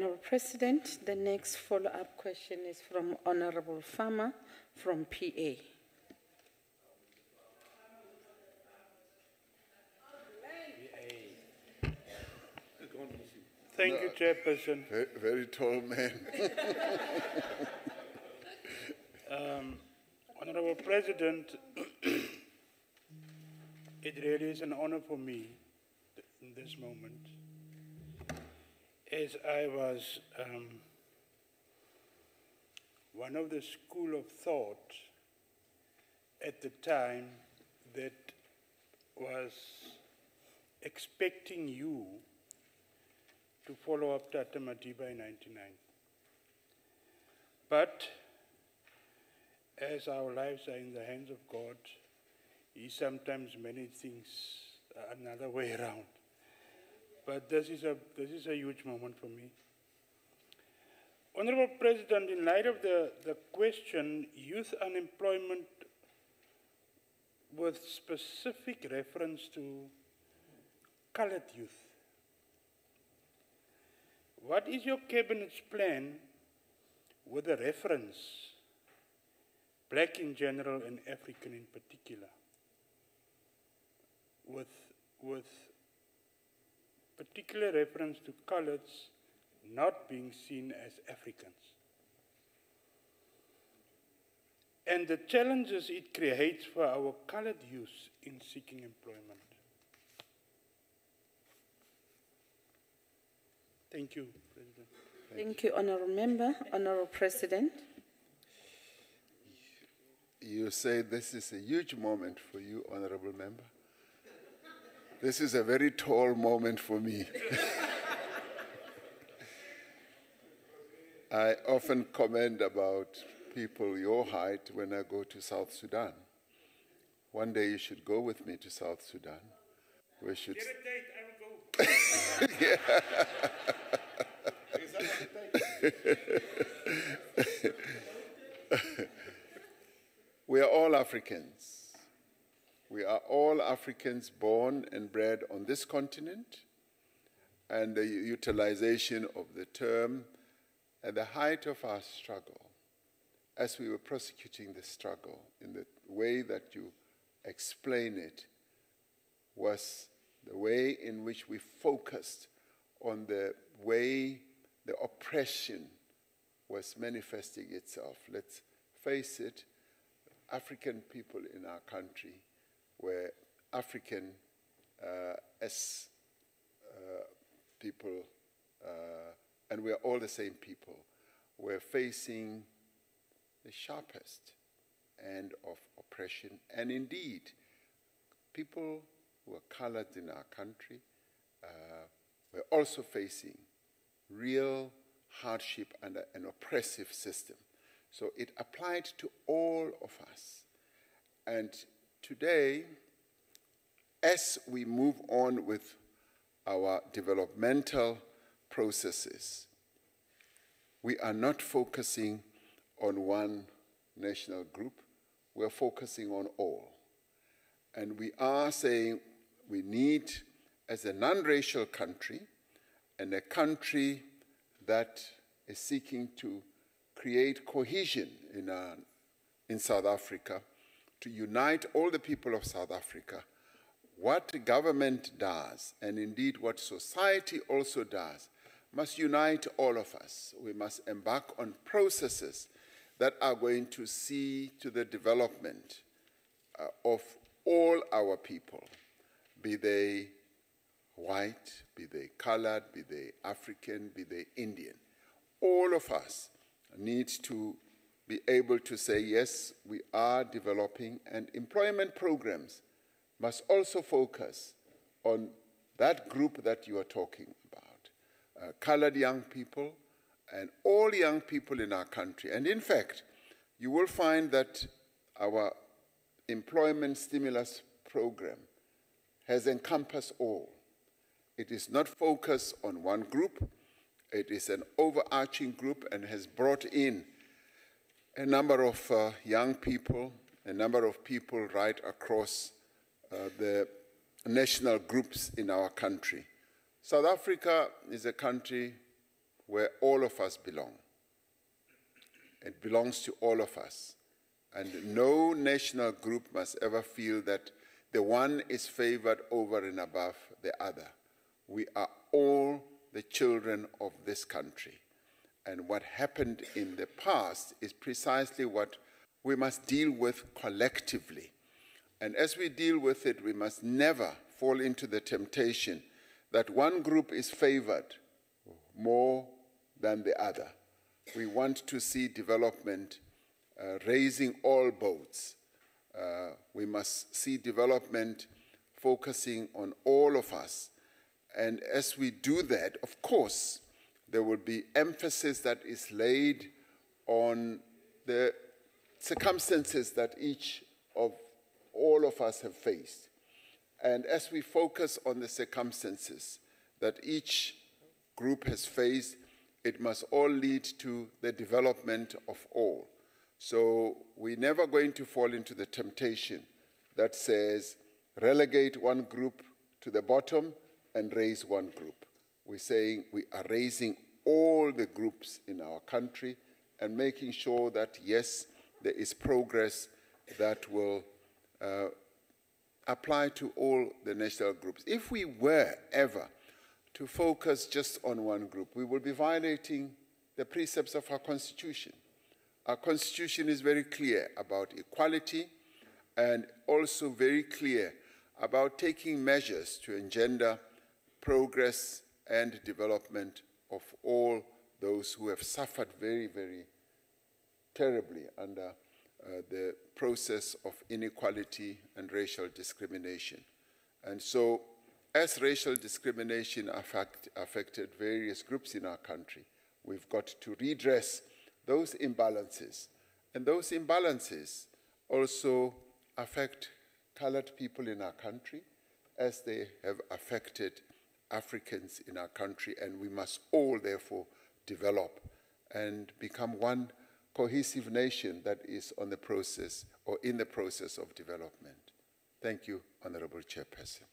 Honourable President. The next follow-up question is from Honourable Farmer from PA. Thank you, Chairperson. Very tall man. Honourable President, it really is an honour for me in this moment, as I was one of the school of thought at the time that was expecting you to follow up Tata Madiba in 99. But as our lives are in the hands of God, He sometimes manages things another way around. But this is a huge moment for me. Honourable President, in light of the question, youth unemployment with specific reference to coloured youth, what is your Cabinet's plan with a reference, black in general and African in particular, with particular reference to coloureds not being seen as Africans, and the challenges it creates for our coloured youth in seeking employment? Thank you, President. Thank you, Honourable Member. Honourable President. You say this is a huge moment for you, Honourable Member. This is a very tall moment for me. I often comment about people your height when I go to South Sudan. One day you should go with me to South Sudan. We should. Get a date, I will go. We are all Africans. We are all Africans born and bred on this continent, and the utilization of the term at the height of our struggle, as we were prosecuting the struggle in the way that you explain it, was the way in which we focused on the way the oppression was manifesting itself. Let's face it, African people in our country were African as people, and we are all the same people, were facing the sharpest end of oppression. And indeed, people who are colored in our country were also facing real hardship under an oppressive system. So it applied to all of us. And today, as we move on with our developmental processes, we are not focusing on one national group, we're focusing on all. And we are saying we need, as a non-racial country, and a country that is seeking to create cohesion in South Africa, to unite all the people of South Africa, what the government does, and indeed what society also does, must unite all of us. We must embark on processes that are going to see to the development of all our people, be they white, be they colored, be they African, be they Indian. All of us need to be able to say, yes, we are developing, and employment programs must also focus on that group that you are talking about, colored young people and all young people in our country. And in fact, you will find that our employment stimulus program has encompassed all. It is not focused on one group. It is an overarching group and has brought in a number of young people, a number of people right across the national groups in our country. South Africa is a country where all of us belong. It belongs to all of us. And no national group must ever feel that the one is favored over and above the other. We are all the children of this country. And what happened in the past is precisely what we must deal with collectively. And as we deal with it, we must never fall into the temptation that one group is favored more than the other. We want to see development raising all boats. We must see development focusing on all of us. And as we do that, of course, there will be emphasis that is laid on the circumstances that all of us have faced. And as we focus on the circumstances that each group has faced, it must all lead to the development of all. So we're never going to fall into the temptation that says, relegate one group to the bottom and raise one group. We're saying we are raising all the groups in our country and making sure that, yes, there is progress that will apply to all the national groups. If we were ever to focus just on one group, we will be violating the precepts of our Constitution. Our Constitution is very clear about equality and also very clear about taking measures to engender progress and development of all those who have suffered very, very terribly under the process of inequality and racial discrimination. And so, as racial discrimination affected various groups in our country, we've got to redress those imbalances. And those imbalances also affect colored people in our country, as they have affected Africans in our country, and we must all therefore develop and become one cohesive nation that is on the process or in the process of development. Thank you, Honorable Chairperson.